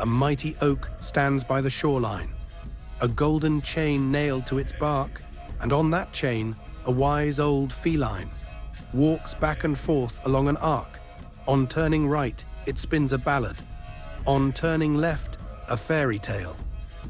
A mighty oak stands by the shoreline, a golden chain nailed to its bark, and on that chain, a wise old feline walks back and forth along an arc. On turning right, it spins a ballad. On turning left, a fairy tale.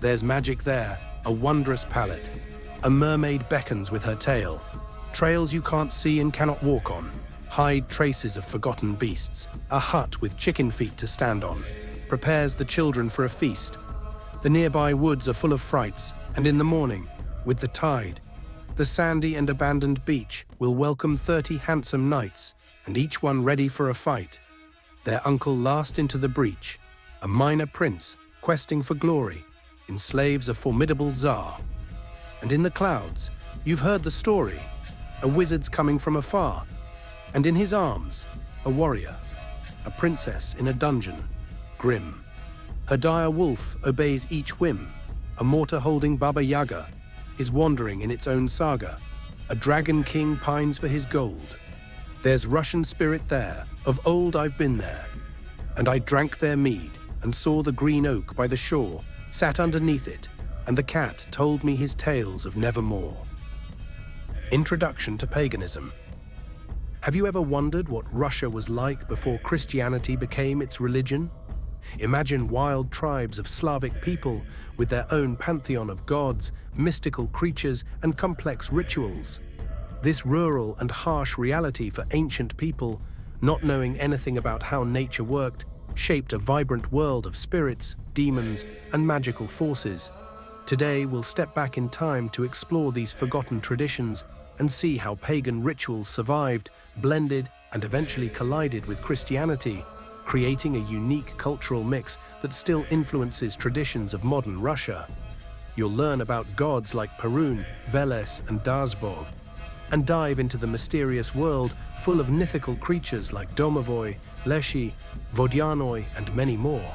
There's magic there, a wondrous palette. A mermaid beckons with her tail. Trails you can't see and cannot walk on hide traces of forgotten beasts. A hut with chicken feet to stand on prepares the children for a feast. The nearby woods are full of frights, and in the morning, with the tide, the sandy and abandoned beach will welcome 30 handsome knights, and each one ready for a fight. Their uncle last into the breach, a minor prince questing for glory, enslaves a formidable czar. And in the clouds, you've heard the story, a wizard's coming from afar, and in his arms, a warrior, a princess in a dungeon, grim. Her dire wolf obeys each whim, a mortar-holding Baba Yaga is wandering in its own saga. A dragon king pines for his gold. There's Russian spirit there, of old I've been there. And I drank their mead, and saw the green oak by the shore, sat underneath it, and the cat told me his tales of nevermore. Introduction to Paganism. Have you ever wondered what Russia was like before Christianity became its religion? Imagine wild tribes of Slavic people with their own pantheon of gods, mystical creatures, and complex rituals. This rural and harsh reality for ancient people, not knowing anything about how nature worked, shaped a vibrant world of spirits, demons, and magical forces. Today, we'll step back in time to explore these forgotten traditions and see how pagan rituals survived, blended, and eventually collided with Christianity, creating a unique cultural mix that still influences traditions of modern Russia. You'll learn about gods like Perun, Veles, and Dazbog, and dive into the mysterious world full of mythical creatures like Domovoy, Leshi, Vodyanoi, and many more.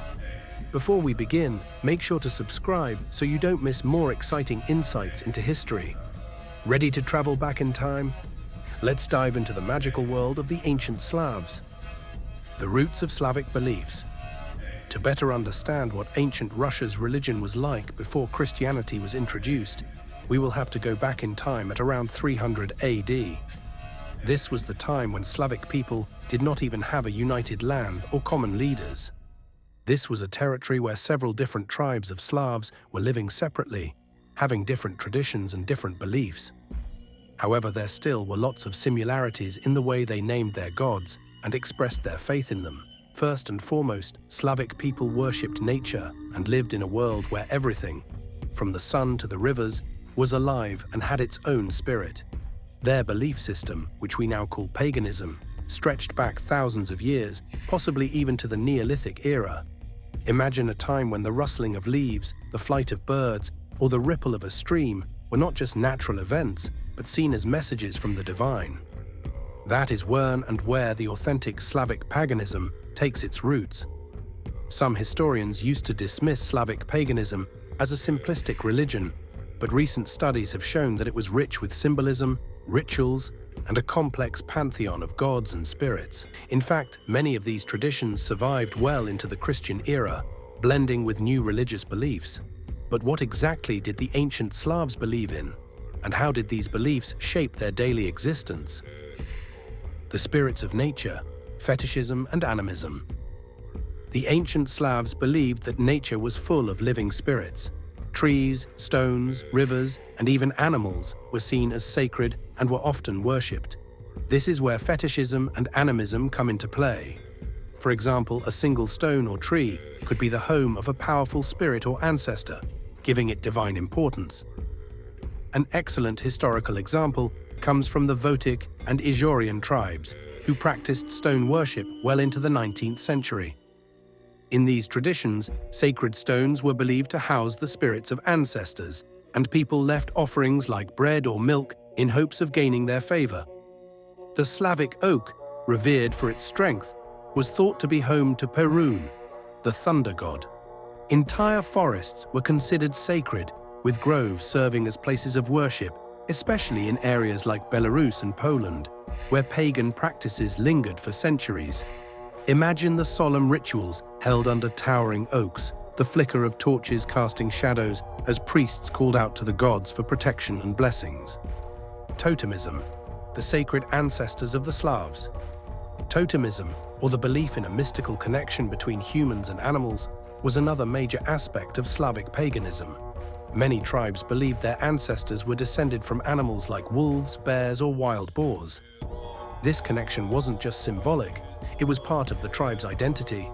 Before we begin, make sure to subscribe so you don't miss more exciting insights into history. Ready to travel back in time? Let's dive into the magical world of the ancient Slavs. The roots of Slavic beliefs. To better understand what ancient Russia's religion was like before Christianity was introduced, we will have to go back in time at around 300 AD. This was the time when Slavic people did not even have a united land or common leaders. This was a territory where several different tribes of Slavs were living separately, having different traditions and different beliefs. However, there still were lots of similarities in the way they named their gods and expressed their faith in them. First and foremost, Slavic people worshipped nature and lived in a world where everything, from the sun to the rivers, was alive and had its own spirit. Their belief system, which we now call paganism, stretched back thousands of years, possibly even to the Neolithic era. Imagine a time when the rustling of leaves, the flight of birds, or the ripple of a stream were not just natural events, but seen as messages from the divine. That is when and where the authentic Slavic paganism takes its roots. Some historians used to dismiss Slavic paganism as a simplistic religion, but recent studies have shown that it was rich with symbolism, rituals, and a complex pantheon of gods and spirits. In fact, many of these traditions survived well into the Christian era, blending with new religious beliefs. But what exactly did the ancient Slavs believe in, and how did these beliefs shape their daily existence? The spirits of nature, Fetishism and Animism. The ancient Slavs believed that nature was full of living spirits. Trees, stones, rivers, and even animals were seen as sacred and were often worshipped. This is where Fetishism and Animism come into play. For example, a single stone or tree could be the home of a powerful spirit or ancestor, giving it divine importance. An excellent historical example comes from the Votic and Ijorian tribes, who practiced stone worship well into the 19th century. In these traditions, sacred stones were believed to house the spirits of ancestors, and people left offerings like bread or milk in hopes of gaining their favor. The Slavic oak, revered for its strength, was thought to be home to Perun, the thunder god. Entire forests were considered sacred, with groves serving as places of worship, especially in areas like Belarus and Poland, where pagan practices lingered for centuries. Imagine the solemn rituals held under towering oaks, the flicker of torches casting shadows as priests called out to the gods for protection and blessings. Totemism, the sacred ancestors of the Slavs. Totemism, or the belief in a mystical connection between humans and animals, was another major aspect of Slavic paganism. Many tribes believed their ancestors were descended from animals like wolves, bears, or wild boars. This connection wasn't just symbolic, it was part of the tribe's identity.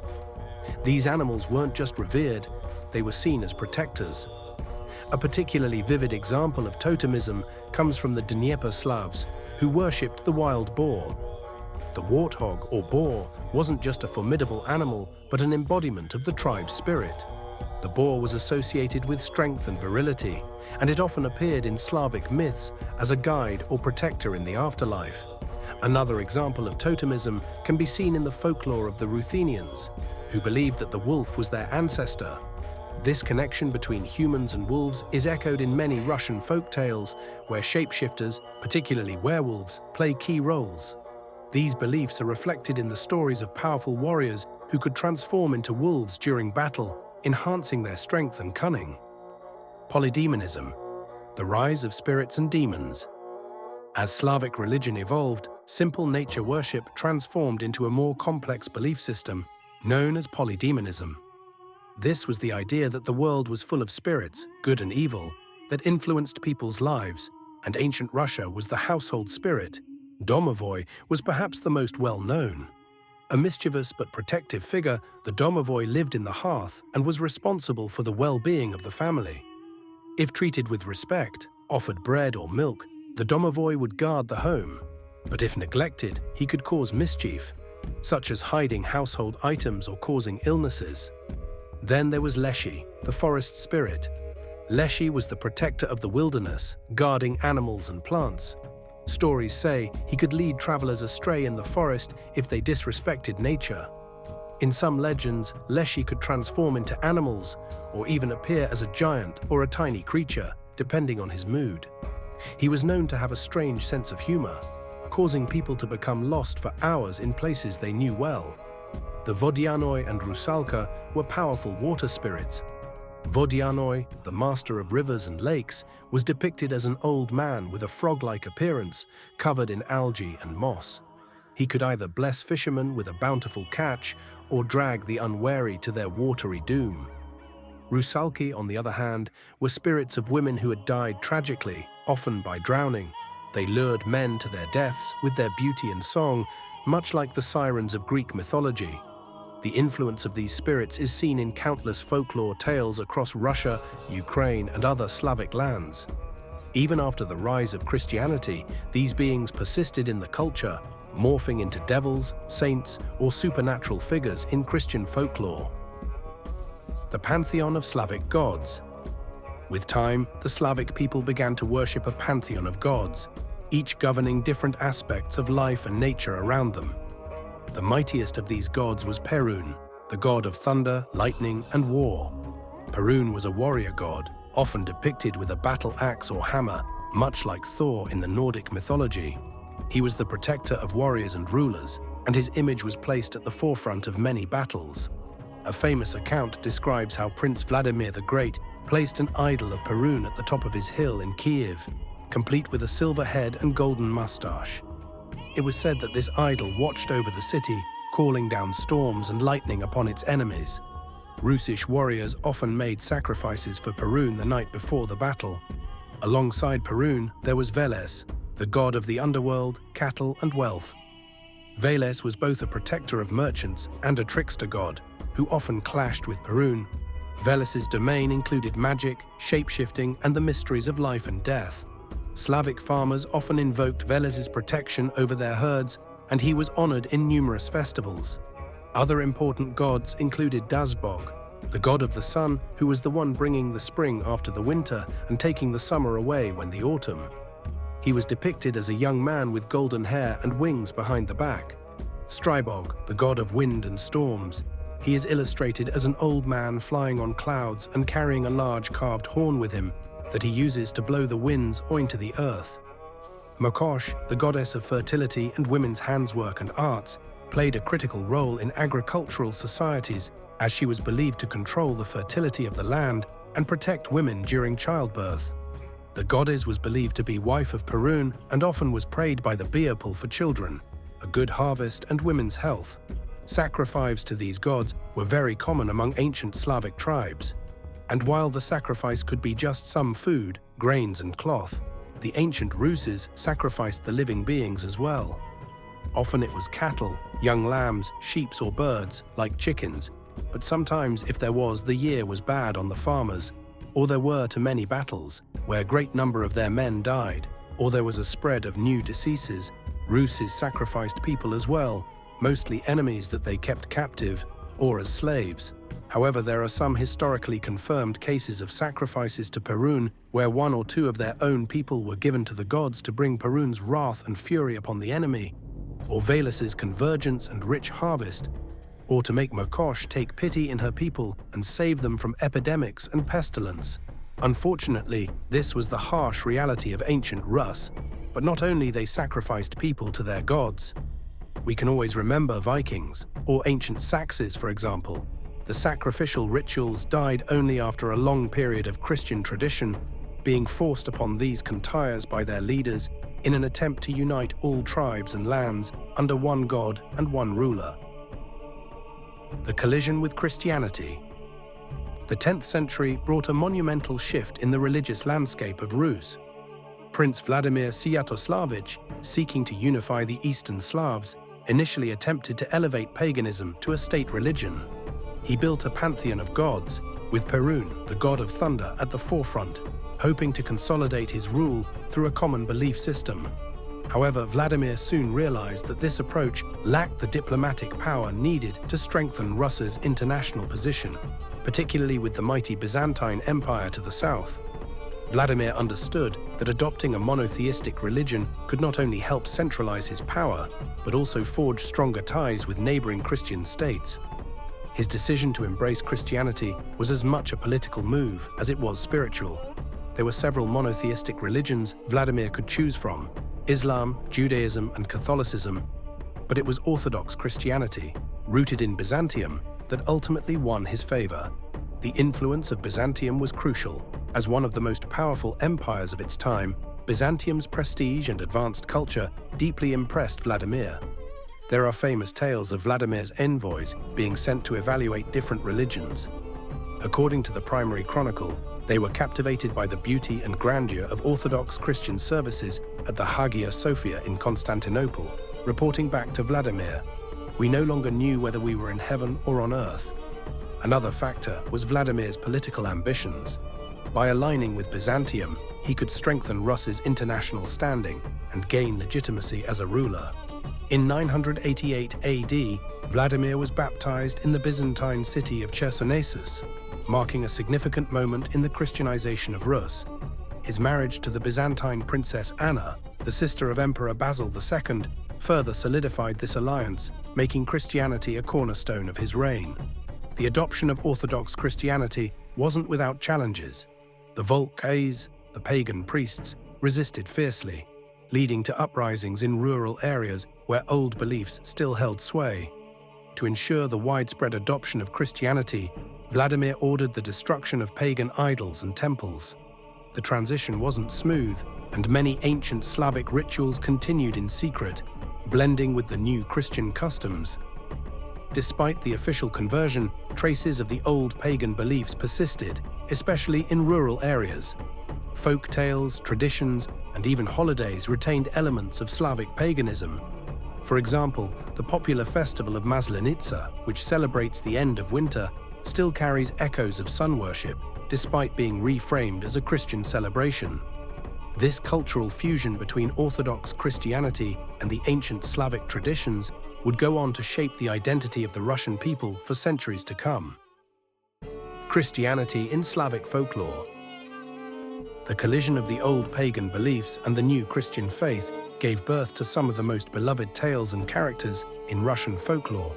These animals weren't just revered, they were seen as protectors. A particularly vivid example of totemism comes from the Dnieper Slavs, who worshipped the wild boar. The warthog, or boar, wasn't just a formidable animal, but an embodiment of the tribe's spirit. The boar was associated with strength and virility, and it often appeared in Slavic myths as a guide or protector in the afterlife. Another example of totemism can be seen in the folklore of the Ruthenians, who believed that the wolf was their ancestor. This connection between humans and wolves is echoed in many Russian folk tales, where shapeshifters, particularly werewolves, play key roles. These beliefs are reflected in the stories of powerful warriors who could transform into wolves during battle, enhancing their strength and cunning. Polydemonism, the rise of spirits and demons. As Slavic religion evolved, simple nature worship transformed into a more complex belief system known as Polydemonism. This was the idea that the world was full of spirits, good and evil, that influenced people's lives, and ancient Russia was the household spirit. Domovoi was perhaps the most well-known. A mischievous but protective figure, the domovoi lived in the hearth and was responsible for the well-being of the family. If treated with respect, offered bread or milk, the domovoi would guard the home. But if neglected, he could cause mischief, such as hiding household items or causing illnesses. Then there was Leshi, the forest spirit. Leshi was the protector of the wilderness, guarding animals and plants. Stories say he could lead travelers astray in the forest if they disrespected nature. In some legends, Leshi could transform into animals or even appear as a giant or a tiny creature, depending on his mood. He was known to have a strange sense of humor, causing people to become lost for hours in places they knew well. The Vodianoi and Rusalka were powerful water spirits. Vodianoi, the master of rivers and lakes, was depicted as an old man with a frog-like appearance, covered in algae and moss. He could either bless fishermen with a bountiful catch or drag the unwary to their watery doom. Rusalki, on the other hand, were spirits of women who had died tragically, often by drowning. They lured men to their deaths with their beauty and song, much like the sirens of Greek mythology. The influence of these spirits is seen in countless folklore tales across Russia, Ukraine, and other Slavic lands. Even after the rise of Christianity, these beings persisted in the culture, morphing into devils, saints, or supernatural figures in Christian folklore. The Pantheon of Slavic gods. With time, the Slavic people began to worship a pantheon of gods, each governing different aspects of life and nature around them. The mightiest of these gods was Perun, the god of thunder, lightning, and war. Perun was a warrior god, often depicted with a battle axe or hammer, much like Thor in the Nordic mythology. He was the protector of warriors and rulers, and his image was placed at the forefront of many battles. A famous account describes how Prince Vladimir the Great placed an idol of Perun at the top of his hill in Kiev, complete with a silver head and golden mustache. It was said that this idol watched over the city, calling down storms and lightning upon its enemies. Rusish warriors often made sacrifices for Perun the night before the battle. Alongside Perun, there was Veles, the god of the underworld, cattle, and wealth. Veles was both a protector of merchants and a trickster god, who often clashed with Perun. Veles's domain included magic, shape-shifting, and the mysteries of life and death. Slavic farmers often invoked Veles's protection over their herds, and he was honored in numerous festivals. Other important gods included Dazbog, the god of the sun, who was the one bringing the spring after the winter and taking the summer away when the autumn. He was depicted as a young man with golden hair and wings behind the back. Strybog, the god of wind and storms. He is illustrated as an old man flying on clouds and carrying a large carved horn with him that he uses to blow the winds onto the earth. Mokosh, the goddess of fertility and women's handswork and arts, played a critical role in agricultural societies as she was believed to control the fertility of the land and protect women during childbirth. The goddess was believed to be wife of Perun and often was prayed by the Beopul for children, a good harvest and women's health. Sacrifices to these gods were very common among ancient Slavic tribes. And while the sacrifice could be just some food, grains and cloth, the ancient Ruses sacrificed the living beings as well. Often it was cattle, young lambs, sheep or birds, like chickens, but sometimes if there was, the year was bad on the farmers, or there were too many battles, where a great number of their men died, or there was a spread of new diseases, Ruses sacrificed people as well, mostly enemies that they kept captive, or as slaves. However, there are some historically confirmed cases of sacrifices to Perun where one or two of their own people were given to the gods to bring Perun's wrath and fury upon the enemy, or Velus's convergence and rich harvest, or to make Mokosh take pity in her people and save them from epidemics and pestilence. Unfortunately, this was the harsh reality of ancient Rus, but not only they sacrificed people to their gods. We can always remember Vikings, or ancient Saxons for example. The sacrificial rituals died only after a long period of Christian tradition, being forced upon these Khantayas by their leaders in an attempt to unite all tribes and lands under one god and one ruler. The collision with Christianity. The 10th century brought a monumental shift in the religious landscape of Rus. Prince Vladimir Sviatoslavich, seeking to unify the Eastern Slavs, initially attempted to elevate paganism to a state religion. He built a pantheon of gods, with Perun, the god of thunder, at the forefront, hoping to consolidate his rule through a common belief system. However, Vladimir soon realized that this approach lacked the diplomatic power needed to strengthen Russia's international position, particularly with the mighty Byzantine Empire to the south. Vladimir understood that adopting a monotheistic religion could not only help centralize his power, but also forge stronger ties with neighboring Christian states. His decision to embrace Christianity was as much a political move as it was spiritual. There were several monotheistic religions Vladimir could choose from: Islam, Judaism, and Catholicism, but it was Orthodox Christianity, rooted in Byzantium, that ultimately won his favor. The influence of Byzantium was crucial. As one of the most powerful empires of its time, Byzantium's prestige and advanced culture deeply impressed Vladimir. There are famous tales of Vladimir's envoys being sent to evaluate different religions. According to the primary chronicle, they were captivated by the beauty and grandeur of Orthodox Christian services at the Hagia Sophia in Constantinople, reporting back to Vladimir, "We no longer knew whether we were in heaven or on earth." Another factor was Vladimir's political ambitions. By aligning with Byzantium, he could strengthen Russia's international standing and gain legitimacy as a ruler. In 988 AD, Vladimir was baptized in the Byzantine city of Chersonesus, marking a significant moment in the Christianization of Rus. His marriage to the Byzantine princess Anna, the sister of Emperor Basil II, further solidified this alliance, making Christianity a cornerstone of his reign. The adoption of Orthodox Christianity wasn't without challenges. The Volkhais, the pagan priests, resisted fiercely, leading to uprisings in rural areas where old beliefs still held sway. To ensure the widespread adoption of Christianity, Vladimir ordered the destruction of pagan idols and temples. The transition wasn't smooth, and many ancient Slavic rituals continued in secret, blending with the new Christian customs. Despite the official conversion, traces of the old pagan beliefs persisted, especially in rural areas. Folk tales, traditions, and even holidays retained elements of Slavic paganism. For example, the popular festival of Maslenitsa, which celebrates the end of winter, still carries echoes of sun worship, despite being reframed as a Christian celebration. This cultural fusion between Orthodox Christianity and the ancient Slavic traditions would go on to shape the identity of the Russian people for centuries to come. Christianity in Slavic folklore. The collision of the old pagan beliefs and the new Christian faith gave birth to some of the most beloved tales and characters in Russian folklore.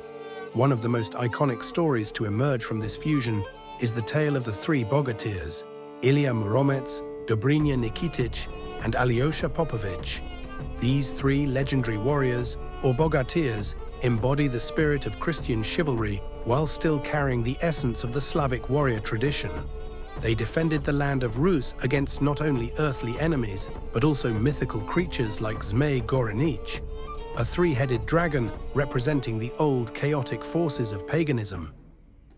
One of the most iconic stories to emerge from this fusion is the tale of the three bogatirs, Ilya Muromets, Dobrynya Nikitich, and Alyosha Popovich. These three legendary warriors, or bogatirs, embody the spirit of Christian chivalry while still carrying the essence of the Slavic warrior tradition. They defended the land of Rus against not only earthly enemies, but also mythical creatures like Zmej Gorenich, a three-headed dragon representing the old chaotic forces of paganism.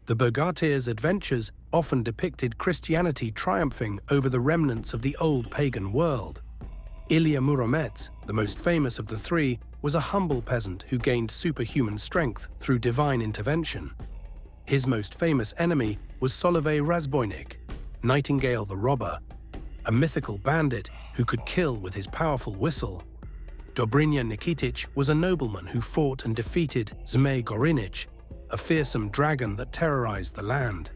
The Bogatyrs' adventures often depicted Christianity triumphing over the remnants of the old pagan world. Ilya Muromets, the most famous of the three, was a humble peasant who gained superhuman strength through divine intervention. His most famous enemy was Solovey Razboynik, Nightingale the Robber, a mythical bandit who could kill with his powerful whistle. Dobrynya Nikitich was a nobleman who fought and defeated Zmej Gorenich, a fearsome dragon that terrorized the land.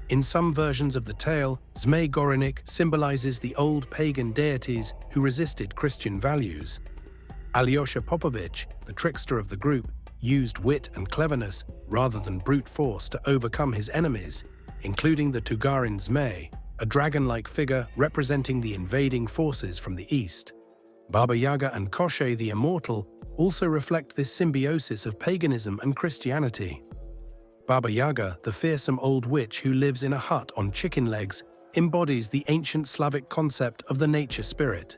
In some versions of the tale, Zmej Gorenich symbolizes the old pagan deities who resisted Christian values. Alyosha Popovich, the trickster of the group, used wit and cleverness rather than brute force to overcome his enemies, including the Tugarin Zmej, a dragon-like figure representing the invading forces from the east. Baba Yaga and Koshchei the Immortal also reflect this symbiosis of paganism and Christianity. Baba Yaga, the fearsome old witch who lives in a hut on chicken legs, embodies the ancient Slavic concept of the nature spirit.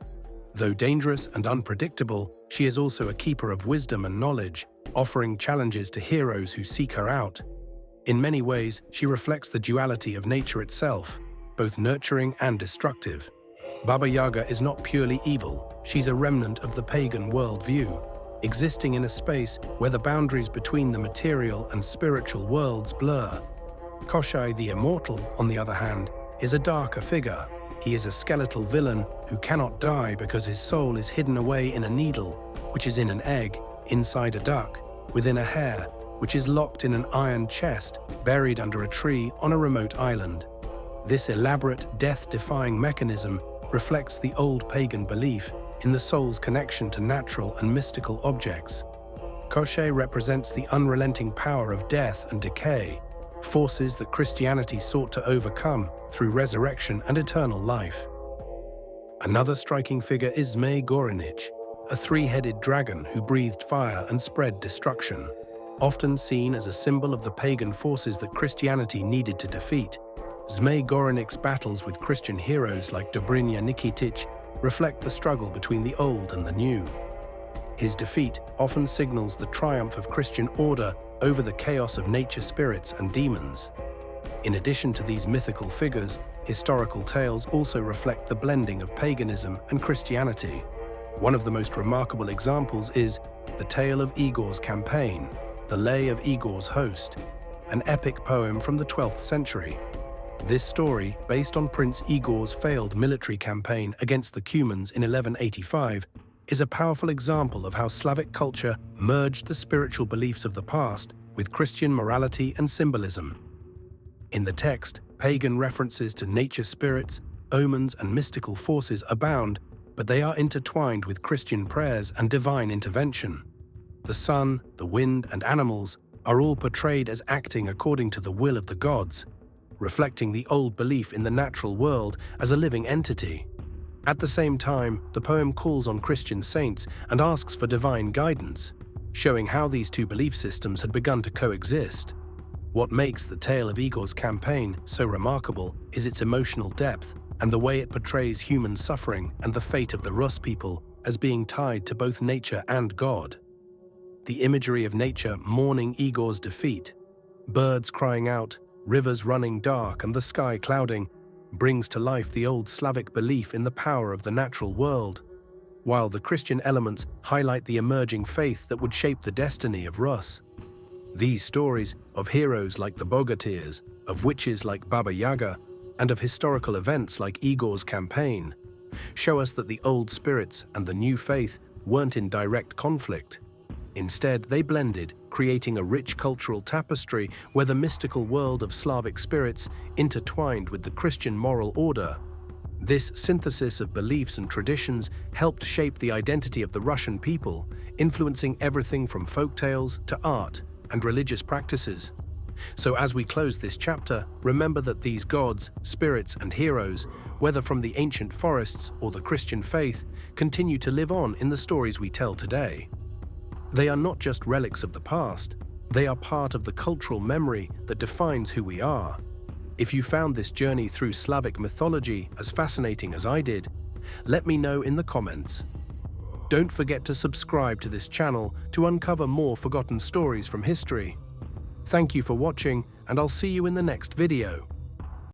Though dangerous and unpredictable, she is also a keeper of wisdom and knowledge, offering challenges to heroes who seek her out. In many ways, she reflects the duality of nature itself, both nurturing and destructive. Baba Yaga is not purely evil, she's a remnant of the pagan worldview, existing in a space where the boundaries between the material and spiritual worlds blur. Koshchei the Immortal, on the other hand, is a darker figure. He is a skeletal villain who cannot die because his soul is hidden away in a needle, which is in an egg, inside a duck, within a hare, which is locked in an iron chest buried under a tree on a remote island. This elaborate, death-defying mechanism reflects the old pagan belief in the soul's connection to natural and mystical objects. Koshchei represents the unrelenting power of death and decay, forces that Christianity sought to overcome through resurrection and eternal life. Another striking figure is Zmej Gorenich, a three-headed dragon who breathed fire and spread destruction. Often seen as a symbol of the pagan forces that Christianity needed to defeat, Zmej Gorenich's battles with Christian heroes like Dobrynya Nikitich reflect the struggle between the old and the new. His defeat often signals the triumph of Christian order over the chaos of nature spirits and demons. In addition to these mythical figures, historical tales also reflect the blending of paganism and Christianity. One of the most remarkable examples is the tale of Igor's campaign, the Lay of Igor's Host, an epic poem from the 12th century. This story, based on Prince Igor's failed military campaign against the Cumans in 1185, is a powerful example of how Slavic culture merged the spiritual beliefs of the past with Christian morality and symbolism. In the text, pagan references to nature spirits, omens, and mystical forces abound, but they are intertwined with Christian prayers and divine intervention. The sun, the wind, and animals are all portrayed as acting according to the will of the gods, reflecting the old belief in the natural world as a living entity. At the same time, the poem calls on Christian saints and asks for divine guidance, showing how these two belief systems had begun to coexist. What makes the tale of Igor's campaign so remarkable is its emotional depth and the way it portrays human suffering and the fate of the Rus people as being tied to both nature and God. The imagery of nature mourning Igor's defeat, birds crying out, rivers running dark, and the sky clouding, brings to life the old Slavic belief in the power of the natural world, while the Christian elements highlight the emerging faith that would shape the destiny of Rus. These stories of heroes like the Bogatyrs, of witches like Baba Yaga, and of historical events like Igor's campaign show us that the old spirits and the new faith weren't in direct conflict. Instead, they blended, creating a rich cultural tapestry where the mystical world of Slavic spirits intertwined with the Christian moral order. This synthesis of beliefs and traditions helped shape the identity of the Russian people, influencing everything from folktales to art and religious practices. So as we close this chapter, remember that these gods, spirits, and heroes, whether from the ancient forests or the Christian faith, continue to live on in the stories we tell today. They are not just relics of the past, They are part of the cultural memory that defines who we are. If you found this journey through Slavic mythology as fascinating as I did, let me know in the comments. Don't forget to subscribe to this channel to uncover more forgotten stories from history. Thank you for watching, and I'll see you in the next video.